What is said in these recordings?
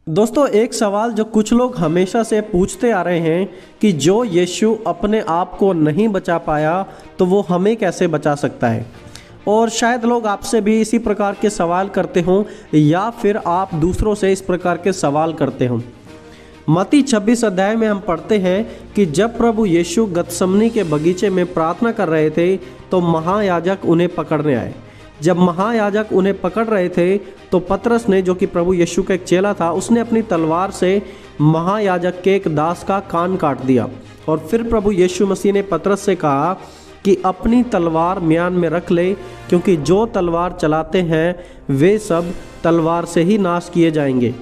दोस्तों, एक सवाल जो कुछ लोग हमेशा से पूछते आ रहे हैं कि जो यीशु अपने आप को नहीं बचा पाया तो वो हमें कैसे बचा सकता है। और शायद लोग आपसे भी इसी प्रकार के सवाल करते हों या फिर आप दूसरों से इस प्रकार के सवाल करते हों। मत्ती 26 अध्याय में हम पढ़ते हैं कि जब प्रभु यीशु गतसमनी के बगीचे में प्रार्थना कर रहे थे तो महायाजक उन्हें पकड़ने आए। जब महायाजक उन्हें पकड़ रहे थे तो पतरस ने, जो कि प्रभु यीशु का एक चेला था, उसने अपनी तलवार से महायाजक के एक दास का कान काट दिया। और फिर प्रभु यीशु मसीह ने पतरस से कहा कि अपनी तलवार म्यान में रख ले, क्योंकि जो तलवार चलाते हैं वे सब तलवार से ही नाश किए जाएंगे।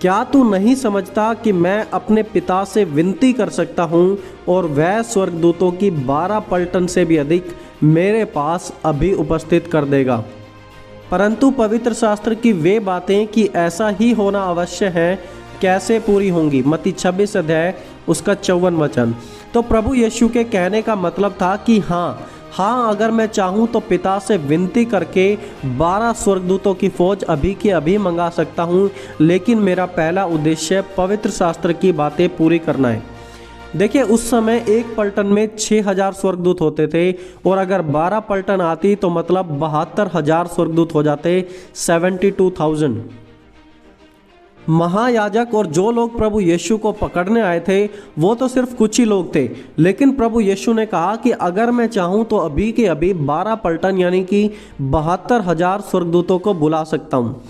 क्या तू नहीं समझता कि मैं अपने पिता से विनती कर सकता हूँ और वह स्वर्गदूतों की 12 पलटन से भी अधिक मेरे पास अभी उपस्थित कर देगा। परंतु पवित्र शास्त्र की वे बातें कि ऐसा ही होना अवश्य है कैसे पूरी होंगी। मत्ती 26 अध्याय उसका 54 वचन। तो प्रभु यीशु के कहने का मतलब था कि हाँ, अगर मैं चाहूँ तो पिता से विनती करके 12 स्वर्गदूतों की फौज अभी के अभी मंगा सकता हूँ, लेकिन मेरा पहला उद्देश्य पवित्र शास्त्र की बातें पूरी करना है। देखिए, उस समय एक पलटन में 6000 स्वर्गदूत होते थे और अगर 12 पलटन आती तो मतलब 72,000 स्वर्गदूत हो जाते, 72,000। महायाजक और जो लोग प्रभु यीशु को पकड़ने आए थे वो तो सिर्फ कुछ ही लोग थे, लेकिन प्रभु यीशु ने कहा कि अगर मैं चाहूँ तो अभी के अभी 12 पलटन यानी कि 72,000 स्वर्गदूतों को बुला सकता हूँ।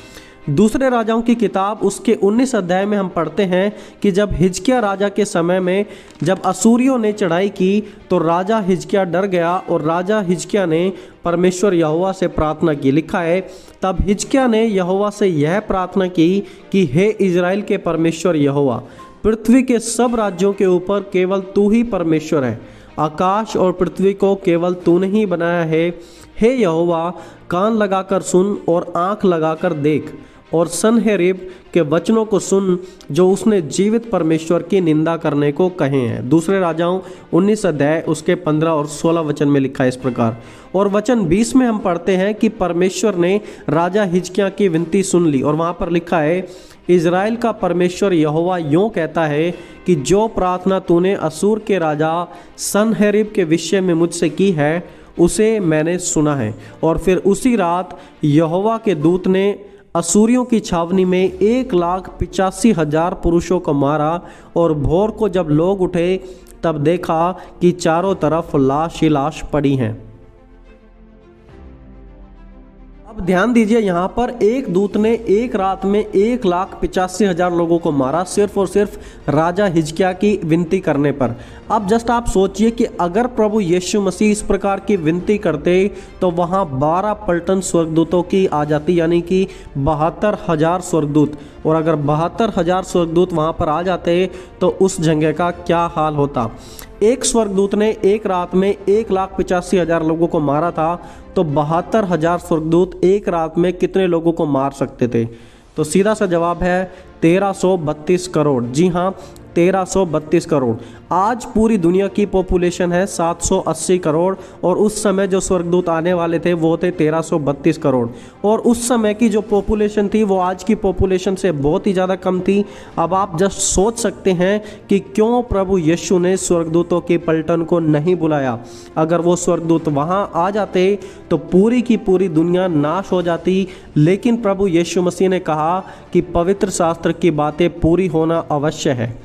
दूसरे राजाओं की किताब उसके 19 अध्याय में हम पढ़ते हैं कि जब हिजकिय्याह राजा के समय में जब असूरियों ने चढ़ाई की तो राजा हिजकिय्याह डर गया और राजा हिजकिय्याह ने परमेश्वर यहोवा से प्रार्थना की। लिखा है, तब हिजकिय्याह ने यहोवा से यह प्रार्थना की कि हे इज़राइल के परमेश्वर यहोवा, पृथ्वी के सब राज्यों के ऊपर केवल तू ही परमेश्वर है। आकाश और पृथ्वी को केवल तूने ही बनाया है। हे यहोवा, कान लगाकर सुन और आँख लगाकर देख और सनहेरीब के वचनों को सुन जो उसने जीवित परमेश्वर की निंदा करने को कहे हैं। दूसरे राजाओं 19 अध्याय उसके 15 और 16 वचन में लिखा है इस प्रकार। और वचन 20 में हम पढ़ते हैं कि परमेश्वर ने राजा हिजकिय्याह की विनती सुन ली और वहाँ पर लिखा है, इज़राइल का परमेश्वर यहोवा यूँ कहता है कि जो प्रार्थना तूने असूर के राजा सनहेरीब के विषय में मुझसे की है उसे मैंने सुना है। और फिर उसी रात यहोवा के दूत ने असूरियों की छावनी में 1,85,000 पुरुषों को मारा और भोर को जब लोग उठे तब देखा कि चारों तरफ लाश ही लाश पड़ी हैं। अब ध्यान दीजिए, यहाँ पर एक दूत ने एक रात में 1,85,000 लोगों को मारा, सिर्फ और सिर्फ राजा हिजकिय्याह की विनती करने पर। अब जस्ट आप सोचिए कि अगर प्रभु यीशु मसीह इस प्रकार की विनती करते तो वहाँ 12 पलटन स्वर्गदूतों की आ जाती, यानी कि 72,000 स्वर्गदूत। और अगर 72,000 स्वर्गदूत वहाँ पर आ जाते तो उस जगह का क्या हाल होता। एक स्वर्गदूत ने एक रात में 1,85,000 लोगों को मारा था, तो 72,000 स्वर्गदूत एक रात में कितने लोगों को मार सकते थे? तो सीधा सा जवाब है 1332 करोड़। जी हाँ, 1332 करोड़। आज पूरी दुनिया की पॉपुलेशन है 780 करोड़ और उस समय जो स्वर्गदूत आने वाले थे वो थे 1332 करोड़। और उस समय की जो पॉपुलेशन थी वो आज की पॉपुलेशन से बहुत ही ज़्यादा कम थी। अब आप जस्ट सोच सकते हैं कि क्यों प्रभु यीशु ने स्वर्गदूतों की पलटन को नहीं बुलाया। अगर वो स्वर्गदूत वहाँ आ जाते तो पूरी की पूरी दुनिया नाश हो जाती, लेकिन प्रभु यीशु मसीह ने कहा कि पवित्र शास्त्र की बातें पूरी होना अवश्य है।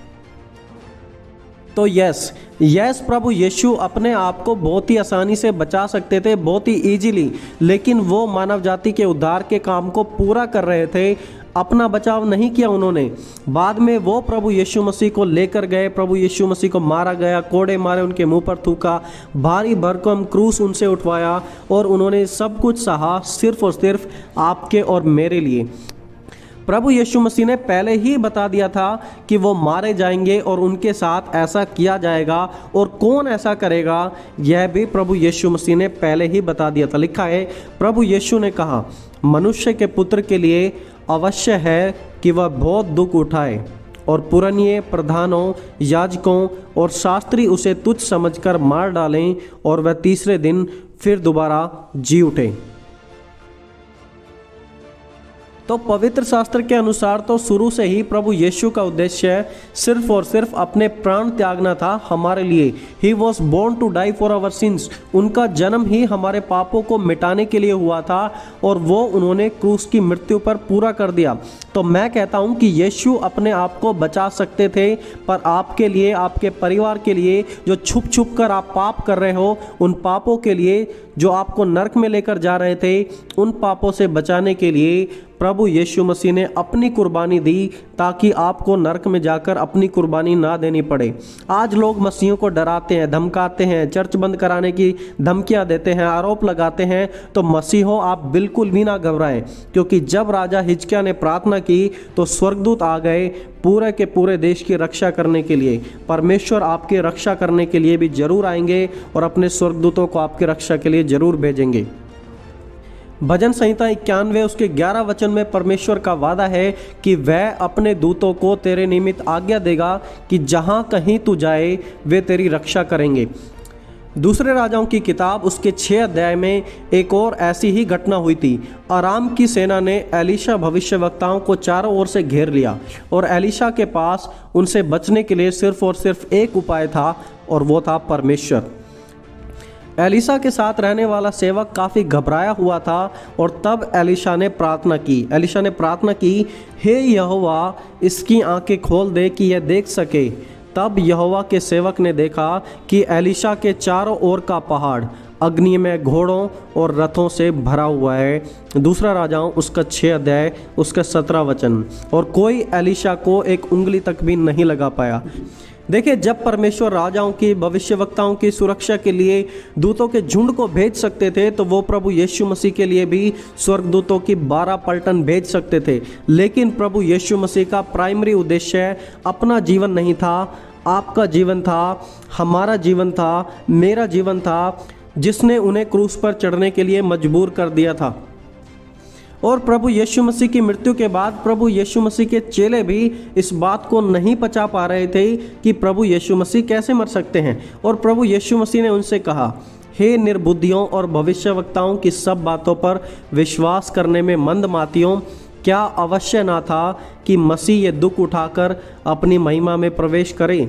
तो यस, प्रभु यीशु अपने आप को बहुत ही आसानी से बचा सकते थे, बहुत ही इजीली, लेकिन वो मानव जाति के उद्धार के काम को पूरा कर रहे थे। अपना बचाव नहीं किया उन्होंने। बाद में वो प्रभु यीशु मसीह को लेकर गए, प्रभु यीशु मसीह को मारा गया, कोड़े मारे, उनके मुंह पर थूका, भारी भरकम क्रूस उनसे उठवाया और उन्होंने सब कुछ सहा सिर्फ और सिर्फ आपके और मेरे लिए। प्रभु यीशु मसीह ने पहले ही बता दिया था कि वो मारे जाएंगे और उनके साथ ऐसा किया जाएगा, और कौन ऐसा करेगा यह भी प्रभु यीशु मसीह ने पहले ही बता दिया था। लिखा है, प्रभु यीशु ने कहा, मनुष्य के पुत्र के लिए अवश्य है कि वह बहुत दुख उठाए और पुरनिये, प्रधानों, याजकों और शास्त्री उसे तुच्छ समझकर मार डालें और वह तीसरे दिन फिर दोबारा जी उठे। तो पवित्र शास्त्र के अनुसार तो शुरू से ही प्रभु यीशु का उद्देश्य सिर्फ और सिर्फ अपने प्राण त्यागना था हमारे लिए। He was born to die for our sins. उनका जन्म ही हमारे पापों को मिटाने के लिए हुआ था और वो उन्होंने क्रूस की मृत्यु पर पूरा कर दिया। तो मैं कहता हूँ कि यीशु अपने आप को बचा सकते थे, पर आपके लिए, आपके परिवार के लिए, जो छुप छुप कर आप पाप कर रहे हो, उन पापों के लिए जो आपको नरक में लेकर जा रहे थे, उन पापों से बचाने के लिए प्रभु यीशु मसीह ने अपनी कुर्बानी दी, ताकि आपको नरक में जाकर अपनी कुर्बानी ना देनी पड़े। आज लोग मसीहों को डराते हैं, धमकाते हैं, चर्च बंद कराने की धमकियां देते हैं, आरोप लगाते हैं। तो मसीहों, आप बिल्कुल भी ना घबराएं, क्योंकि जब राजा हिजकिय्याह ने प्रार्थना की तो स्वर्गदूत आ गए पूरे के पूरे देश की रक्षा करने के लिए। परमेश्वर आपकी रक्षा करने के लिए भी जरूर आएंगे और अपने स्वर्गदूतों को आपकी रक्षा के लिए जरूर भेजेंगे। भजन संहिता 91 उसके 11 वचन में परमेश्वर का वादा है कि वह अपने दूतों को तेरे निमित्त आज्ञा देगा कि जहां कहीं तू जाए वे तेरी रक्षा करेंगे। दूसरे राजाओं की किताब उसके 6 अध्याय में एक और ऐसी ही घटना हुई थी। अराम की सेना ने एलीशा भविष्यवक्ताओं को चारों ओर से घेर लिया और एलीशा के पास उनसे बचने के लिए सिर्फ और सिर्फ एक उपाय था, और वो था परमेश्वर। एलीशा के साथ रहने वाला सेवक काफ़ी घबराया हुआ था और तब एलीशा ने प्रार्थना की, हे यहोवा, इसकी आंखें खोल दे कि यह देख सके। तब यहोवा के सेवक ने देखा कि एलीशा के चारों ओर का पहाड़ अग्नि में घोड़ों और रथों से भरा हुआ है। दूसरा राजाओं उसका 6 अध्याय उसका 17 वचन। और कोई एलीशा को एक उंगली तक भी नहीं लगा पाया। देखिए, जब परमेश्वर राजाओं की, भविष्यवक्ताओं की सुरक्षा के लिए दूतों के झुंड को भेज सकते थे, तो वो प्रभु यीशु मसीह के लिए भी स्वर्गदूतों की 12 पलटन भेज सकते थे। लेकिन प्रभु यीशु मसीह का प्राइमरी उद्देश्य अपना जीवन नहीं था, आपका जीवन था, हमारा जीवन था, मेरा जीवन था, जिसने उन्हें क्रूस पर चढ़ने के लिए मजबूर कर दिया था। और प्रभु यीशु मसीह की मृत्यु के बाद प्रभु यीशु मसीह के चेले भी इस बात को नहीं पचा पा रहे थे कि प्रभु यीशु मसीह कैसे मर सकते हैं। और प्रभु यीशु मसीह ने उनसे कहा, हे निर्बुद्धियों और भविष्यवक्ताओं की सब बातों पर विश्वास करने में मंदमातियों, क्या अवश्य ना था कि मसीह ये दुख उठाकर अपनी महिमा में प्रवेश करे।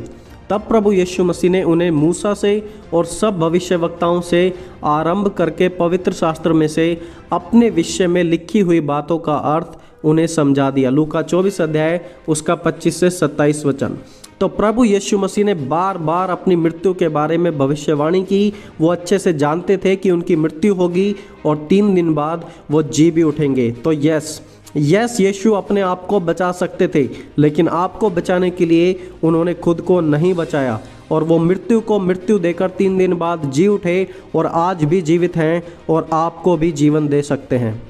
तब प्रभु यीशु मसीह ने उन्हें मूसा से और सब भविष्यवक्ताओं से आरंभ करके पवित्र शास्त्र में से अपने विषय में लिखी हुई बातों का अर्थ उन्हें समझा दिया। लूका 24 अध्याय उसका 25 से 27 वचन। तो प्रभु यीशु मसीह ने बार बार अपनी मृत्यु के बारे में भविष्यवाणी की। वो अच्छे से जानते थे कि उनकी मृत्यु होगी और 3 दिन बाद वो जी भी उठेंगे। तो यस, यीशु अपने आप को बचा सकते थे, लेकिन आपको बचाने के लिए उन्होंने खुद को नहीं बचाया और वो मृत्यु को मृत्यु देकर 3 दिन बाद जी उठे और आज भी जीवित हैं और आपको भी जीवन दे सकते हैं।